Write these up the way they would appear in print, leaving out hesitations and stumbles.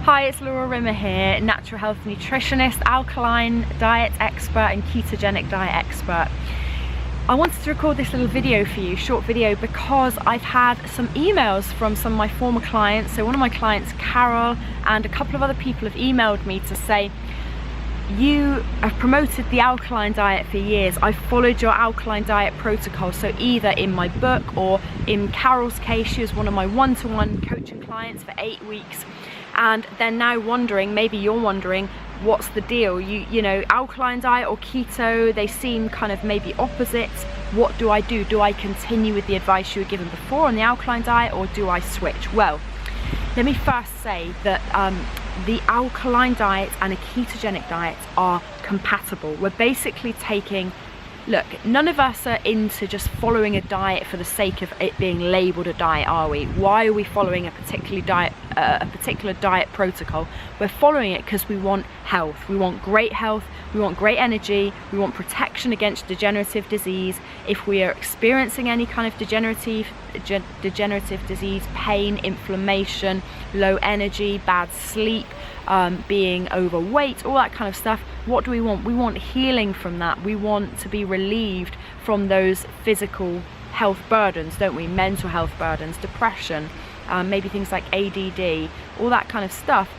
Hi, it's Laura Rimmer here, natural health nutritionist, alkaline diet expert and ketogenic diet expert. I wanted to record this little video for you, short video, because I've had some emails from some of my former clients. So one of my clients, Carol, and a couple of other people have emailed me to say, you have promoted the alkaline diet for years. I've followed your alkaline diet protocol. So either in my book or in Carol's case, she was one of my one-to-one coaching clients for 8 weeks. And they're now wondering, maybe you're wondering, what's the deal? You know, alkaline diet or keto, they seem kind of maybe opposites. What do I do? Do I continue with the advice you were given before on the alkaline diet, or do I switch? Well, let me first say that the alkaline diet and a ketogenic diet are compatible. We're basically taking, look, none of us are into just following a diet for the sake of it being labelled a diet, are we? Why are we following a particular diet protocol? We're following it because we want health. We want great health. We want great energy. We want protection against degenerative disease. If we are experiencing any kind of degenerative disease, pain, inflammation, low energy, bad sleep, being overweight, all that kind of stuff, what do we want? We want healing from that. We want to be relieved from those physical health burdens, don't we? Mental health burdens, depression, maybe things like ADD, all that kind of stuff.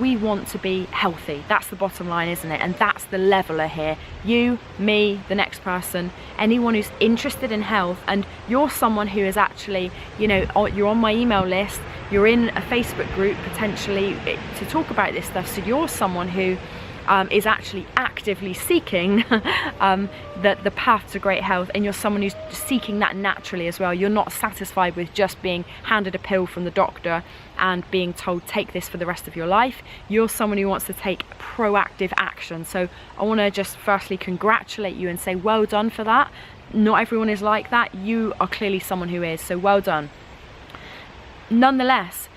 We want to be healthy. That's the bottom line, isn't it? And that's the leveler here. You, me, the next person, anyone who's interested in health, and you're someone who is actually, you know, you're on my email list, you're in a Facebook group potentially to talk about this stuff, so you're someone who is actually actively seeking the path to great health, and you're someone who's seeking that naturally as well. You're not satisfied with just being handed a pill from the doctor and being told take this for the rest of your life. You're someone who wants to take proactive action. So I want to just firstly congratulate you and say well done for that. Not everyone is like that. You are clearly someone who is, so well done. Nonetheless,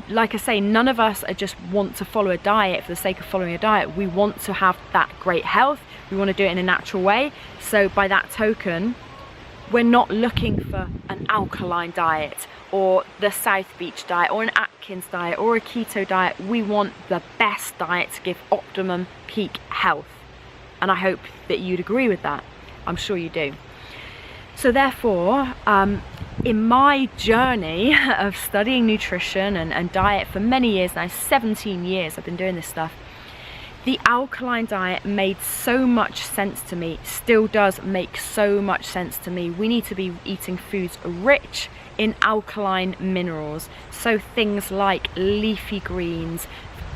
like I say, none of us just want to follow a diet for the sake of following a diet. We want to have that great health. We want to do it in a natural way. So by that token, we're not looking for an alkaline diet or the South Beach diet or an Atkins diet or a keto diet. We want the best diet to give optimum peak health. And I hope that you'd agree with that. I'm sure you do. So therefore, in my journey of studying nutrition and diet for many years now, 17 years I've been doing this stuff, the alkaline diet made so much sense to me, still does make so much sense to me. We need to be eating foods rich in alkaline minerals, so things like leafy greens,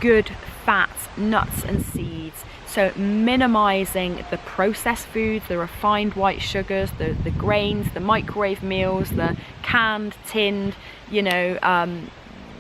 good fats, nuts and seeds. So minimizing the processed foods, the refined white sugars, the grains, the microwave meals, the canned, tinned, you know,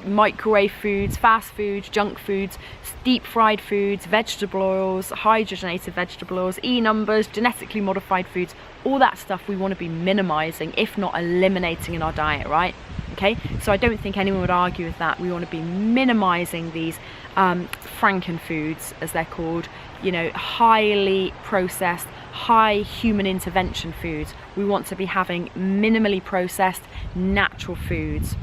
microwave foods, fast foods, junk foods, deep fried foods, vegetable oils, hydrogenated vegetable oils, E-numbers, genetically modified foods, all that stuff we want to be minimizing, if not eliminating in our diet, right? Okay, so I don't think anyone would argue with that. We want to be minimizing these frankenfoods, as they're called, you know, highly processed, high human intervention foods. We want to be having minimally processed natural foods.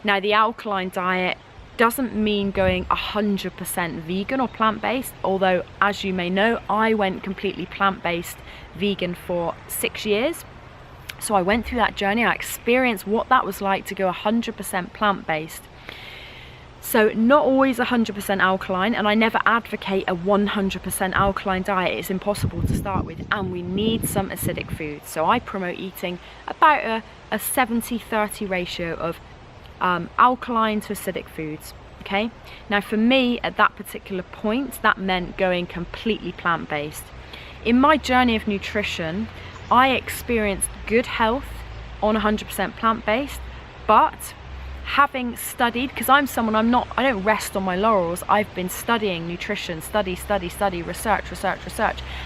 Now, the alkaline diet doesn't mean going 100% vegan or plant-based, although, as you may know, I went completely plant-based vegan for 6 years. So I went through that journey. I experienced what that was like to go 100% plant-based. So not always 100% alkaline, and I never advocate a 100% alkaline diet. It's impossible to start with, and we need some acidic foods. So I promote eating about a 70-30 ratio of alkaline to acidic foods. Okay, now for me at that particular point, that meant going completely plant-based. In my journey of nutrition, I experienced good health on 100% plant-based, but having studied, because I'm someone, I don't rest on my laurels. I've been studying nutrition, study, research,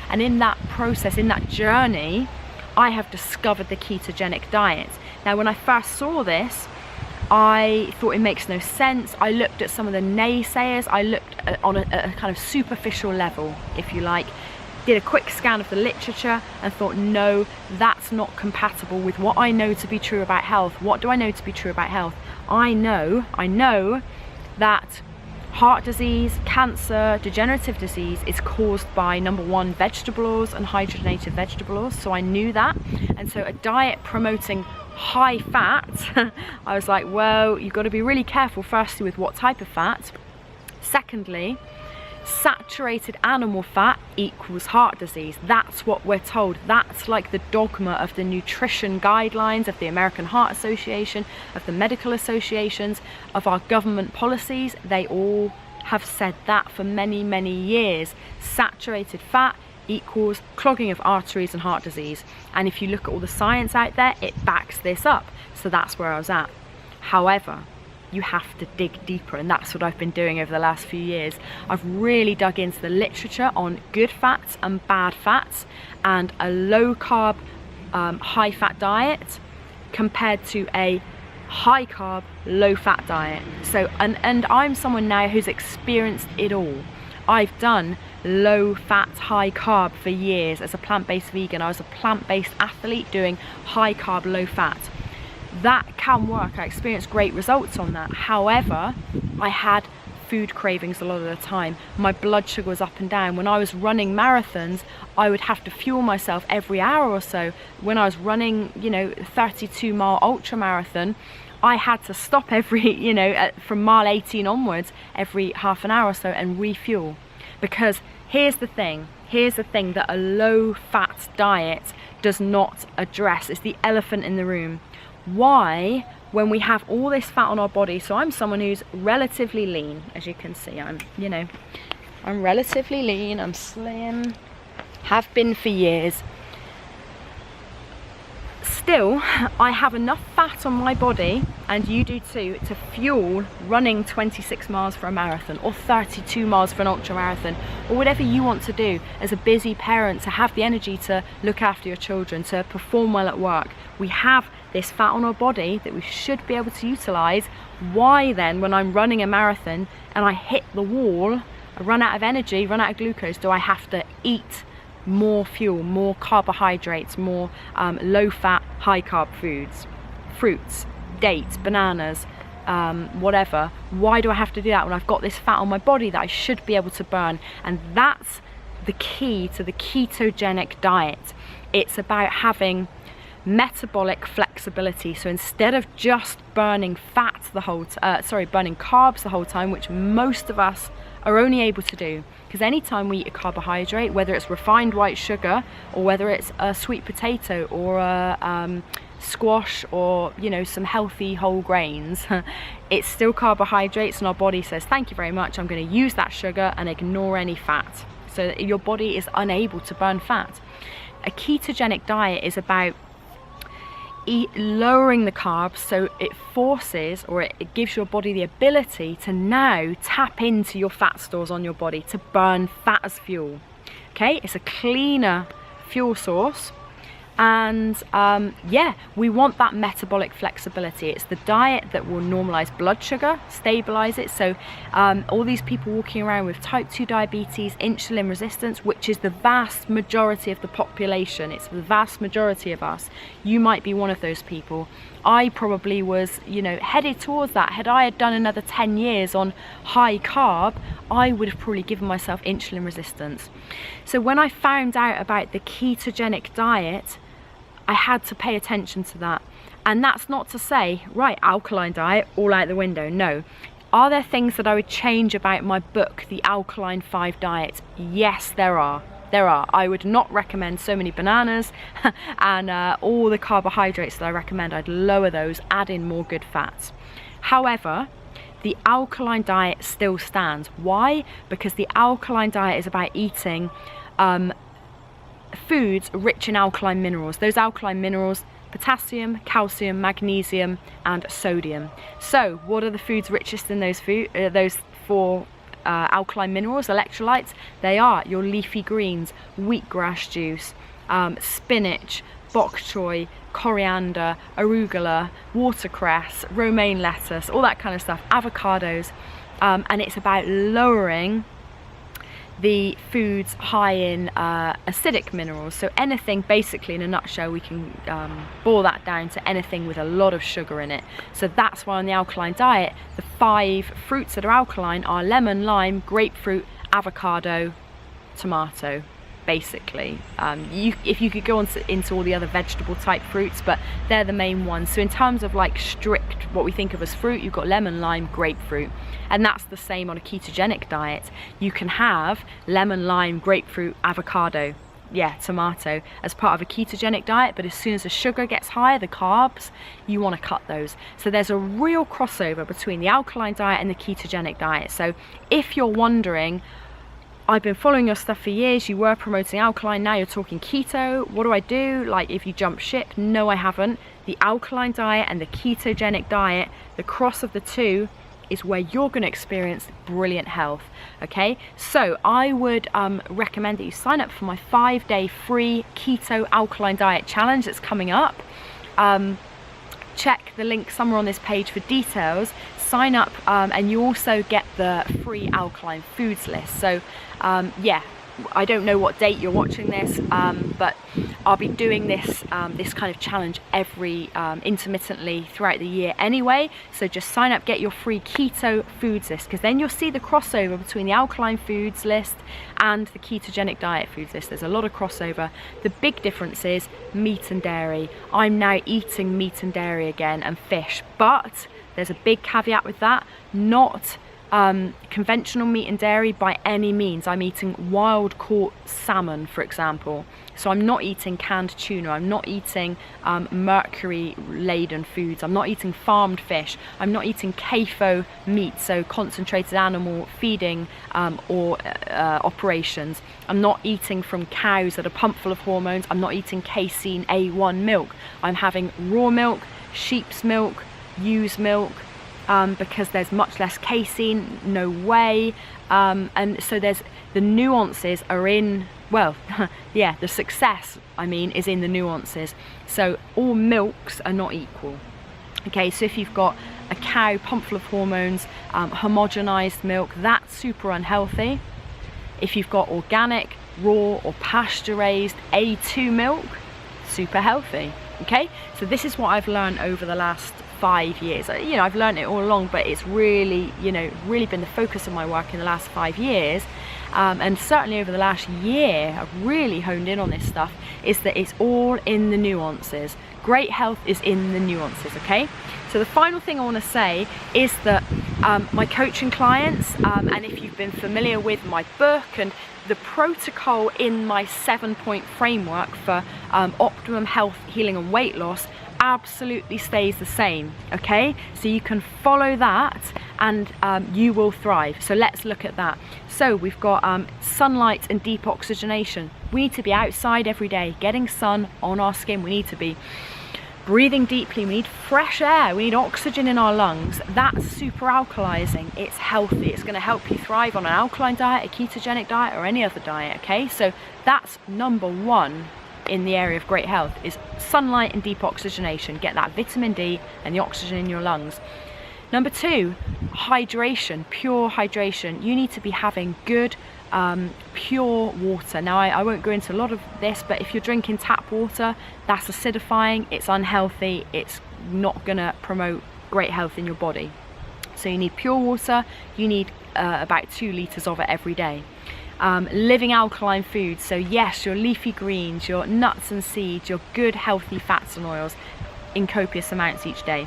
and in that process, in that journey, I have discovered the ketogenic diet. Now, when I first saw this, I thought it makes no sense. I looked at some of the naysayers. I looked at, on a kind of superficial level, if you like, did a quick scan of the literature and thought, no, that's not compatible with what I know to be true about health. What do I know to be true about health? I know that heart disease, cancer, degenerative disease is caused by, number one, vegetable oils and hydrogenated vegetable oils. So I knew that. And so a diet promoting high fat, I was like, well, you've got to be really careful, firstly, with what type of fat. Secondly, saturated animal fat equals heart disease. That's what we're told. That's like the dogma of the nutrition guidelines of the American Heart Association, of the medical associations, of our government policies. They all have said that for many, many years. Saturated fat equals clogging of arteries and heart disease. And if you look at all the science out there, it backs this up. So that's where I was at. However, you have to dig deeper, and that's what I've been doing over the last few years. I've really dug into the literature on good fats and bad fats, and a low carb, high fat diet compared to a high carb, low fat diet. So, and I'm someone now who's experienced it all. I've done low fat, high carb for years as a plant-based vegan. I was a plant-based athlete doing high carb, low fat. That can work. I experienced great results on that. However, I had food cravings a lot of the time. My blood sugar was up and down. When I was running marathons, I would have to fuel myself every hour or so. When I was running, 32-mile ultra marathon, I had to stop every, from mile 18 onwards, every half an hour or so and refuel. Because here's the thing that a low fat diet does not address. It's the elephant in the room. Why, when we have all this fat on our body, so I'm someone who's relatively lean, as you can see, I'm relatively lean, I'm slim, have been for years. Still, I have enough fat on my body, and you do too, to fuel running 26 miles for a marathon, or 32 miles for an ultra marathon, or whatever you want to do as a busy parent, to have the energy to look after your children, to perform well at work. We have this fat on our body that we should be able to utilize. Why then, when I'm running a marathon and I hit the wall, I run out of energy, run out of glucose, do I have to eat more fuel, more carbohydrates, more low fat, high carb foods, fruits, dates, bananas, whatever? Why do I have to do that when I've got this fat on my body that I should be able to burn? And that's the key to the ketogenic diet. It's about having metabolic flexibility. So instead of just burning fat the whole burning carbs the whole time, which most of us are only able to do, because anytime we eat a carbohydrate, whether it's refined white sugar or whether it's a sweet potato or a squash or some healthy whole grains, it's still carbohydrates, and our body says, thank you very much, I'm going to use that sugar and ignore any fat. So your body is unable to burn fat. A ketogenic diet is about lowering the carbs, so it forces, or it gives your body the ability to now tap into your fat stores on your body to burn fat as fuel. Okay, it's a cleaner fuel source, and we want that metabolic flexibility. It's the diet that will normalize blood sugar, stabilize it. So all these people walking around with type 2 diabetes, insulin resistance, which is the vast majority of the population, it's the vast majority of us. You might be one of those people. I probably was headed towards that. Had I done another 10 years on high carb, I would have probably given myself insulin resistance. So when I found out about the ketogenic diet, I had to pay attention to that. And that's not to say, right, alkaline diet, all out the window. No. Are there things that I would change about my book, The Alkaline 5 Diet? Yes, there are. There are. I would not recommend so many bananas and all the carbohydrates that I recommend. I'd lower those, add in more good fats. However, the alkaline diet still stands. Why? Because the alkaline diet is about eating foods rich in alkaline minerals. Those alkaline minerals: potassium, calcium, magnesium, and sodium. So what are the foods richest in those four alkaline minerals, electrolytes? They are your leafy greens, wheatgrass juice, spinach, bok choy, coriander, arugula, watercress, romaine lettuce, all that kind of stuff, avocados. And it's about lowering the foods high in acidic minerals. So anything, basically in a nutshell, we can boil that down to anything with a lot of sugar in it. So that's why on the alkaline diet, the 5 fruits that are alkaline are lemon, lime, grapefruit, avocado, tomato, basically. If you could go on into all the other vegetable type fruits, but they're the main ones. So in terms of like strict, what we think of as fruit, you've got lemon, lime, grapefruit, and that's the same on a ketogenic diet. You can have lemon, lime, grapefruit, avocado, tomato as part of a ketogenic diet, but as soon as the sugar gets higher, the carbs, you want to cut those. So there's a real crossover between the alkaline diet and the ketogenic diet. So if you're wondering, I've been following your stuff for years, you were promoting alkaline, now you're talking keto, what do I do? Like, if you jump ship? No, I haven't. The alkaline diet and the ketogenic diet, the cross of the two is where you're going to experience brilliant health. Okay, so I would recommend that you sign up for my 5-day free keto alkaline diet challenge that's coming up. Check the link somewhere on this page for details. Sign up, and you also get the free alkaline foods list. So I don't know what date you're watching this, but I'll be doing this this kind of challenge every intermittently throughout the year anyway. So just sign up, get your free keto foods list, because then you'll see the crossover between the alkaline foods list and the ketogenic diet foods list. There's a lot of crossover. The big difference is meat and dairy. I'm now eating meat and dairy again, and fish, but there's a big caveat with that. Not conventional meat and dairy by any means. I'm eating wild caught salmon, for example. So I'm not eating canned tuna. I'm not eating mercury laden foods. I'm not eating farmed fish. I'm not eating CAFO meat, so concentrated animal feeding or operations. I'm not eating from cows that are pumped full of hormones. I'm not eating casein A1 milk. I'm having raw milk, sheep's milk, ewe's milk, because there's much less casein, no whey, and so there's the nuances are in, well, the success, I mean, is in the nuances. So all milks are not equal. Okay, so if you've got a cow pumped full of hormones, homogenized milk, that's super unhealthy. If you've got organic, raw or pasture raised A2 milk, super healthy. Okay, so this is what I've learned over the last 5 years. I've learned it all along, but it's really, really been the focus of my work in the last 5 years, and certainly over the last year I've really honed in on this stuff, is that it's all in the nuances. Great health is in the nuances. Okay, so the final thing I want to say is that my coaching clients, and if you've been familiar with my book and the protocol in my 7-point framework for optimum health, healing and weight loss, absolutely stays the same. Okay, so you can follow that and you will thrive. So let's look at that. So we've got sunlight and deep oxygenation. We need to be outside every day, getting sun on our skin. We need to be breathing deeply. We need fresh air. We need oxygen in our lungs. That's super alkalizing. It's healthy. It's going to help you thrive on an alkaline diet, a ketogenic diet, or any other diet. Okay, so that's number one in the area of great health, is sunlight and deep oxygenation. Get that vitamin D and the oxygen in your lungs. Number two, hydration, pure hydration. You need to be having good pure water. Now I won't go into a lot of this, but if you're drinking tap water, that's acidifying, it's unhealthy, it's not gonna promote great health in your body. So you need pure water. You need about 2 liters of it every day. Living alkaline foods, so yes, your leafy greens, your nuts and seeds, your good healthy fats and oils in copious amounts each day.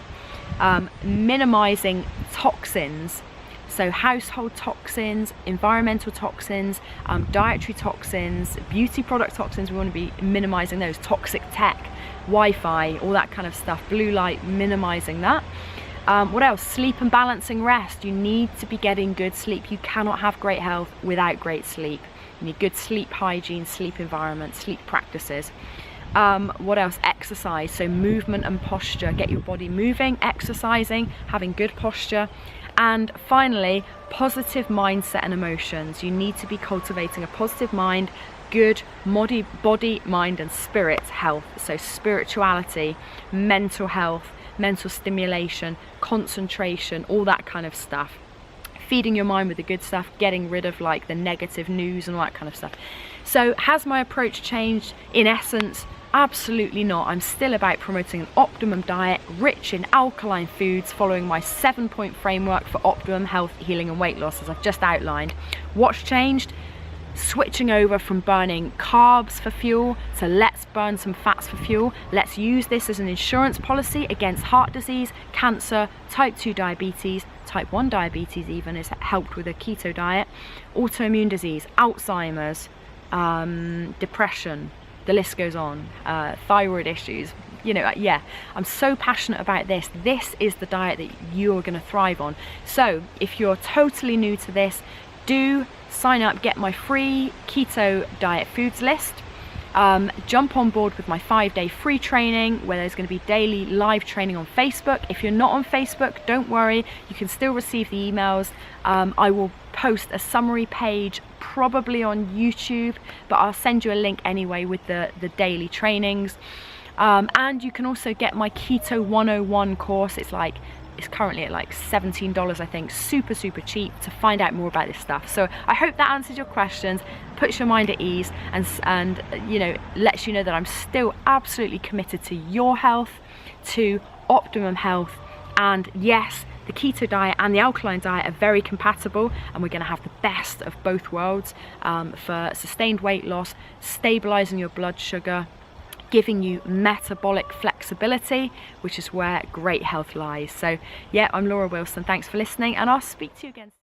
Minimizing toxins, so household toxins, environmental toxins, dietary toxins, beauty product toxins. We want to be minimizing those. Toxic tech, Wi-Fi, all that kind of stuff, blue light, minimizing that. What else? Sleep and balancing rest. You need to be getting good sleep. You cannot have great health without great sleep. You need good sleep hygiene, sleep environment, sleep practices. What else? Exercise, so movement and posture. Get your body moving, exercising, having good posture. And finally, positive mindset and emotions. You need to be cultivating a positive mind, good body, mind and spirit health. So spirituality, mental health, mental stimulation, concentration, all that kind of stuff. feeding your mind with the good stuff, getting rid of like the negative news and all that kind of stuff. So has my approach changed? In essence, absolutely not. I'm still about promoting an optimum diet rich in alkaline foods, following my 7-point framework for optimum health, healing and weight loss, as I've just outlined. What's changed? Switching over from burning carbs for fuel to let's burn some fats for fuel. Let's use this as an insurance policy against heart disease, cancer, type 2 diabetes, type 1 diabetes even is helped with a keto diet, autoimmune disease, Alzheimer's, depression, the list goes on, thyroid issues. You know, yeah, I'm so passionate about this. This is the diet that you're going to thrive on. So if you're totally new to this, do sign up, get my free keto diet foods list. Jump on board with my 5-day free training where there's going to be daily live training on Facebook. If you're not on Facebook, don't worry, you can still receive the emails. I will post a summary page probably on YouTube, but I'll send you a link anyway with the daily trainings. And you can also get my Keto 101 course. It's currently at like $17, I think. Super cheap to find out more about this stuff. So I hope that answers your questions, puts your mind at ease, and you know, lets you know that I'm still absolutely committed to your health, to optimum health. And yes, the keto diet and the alkaline diet are very compatible, and we're going to have the best of both worlds for sustained weight loss, stabilizing your blood sugar, giving you metabolic flexibility, which is where great health lies. So yeah, I'm Laura Wilson. Thanks for listening, and I'll speak to you again.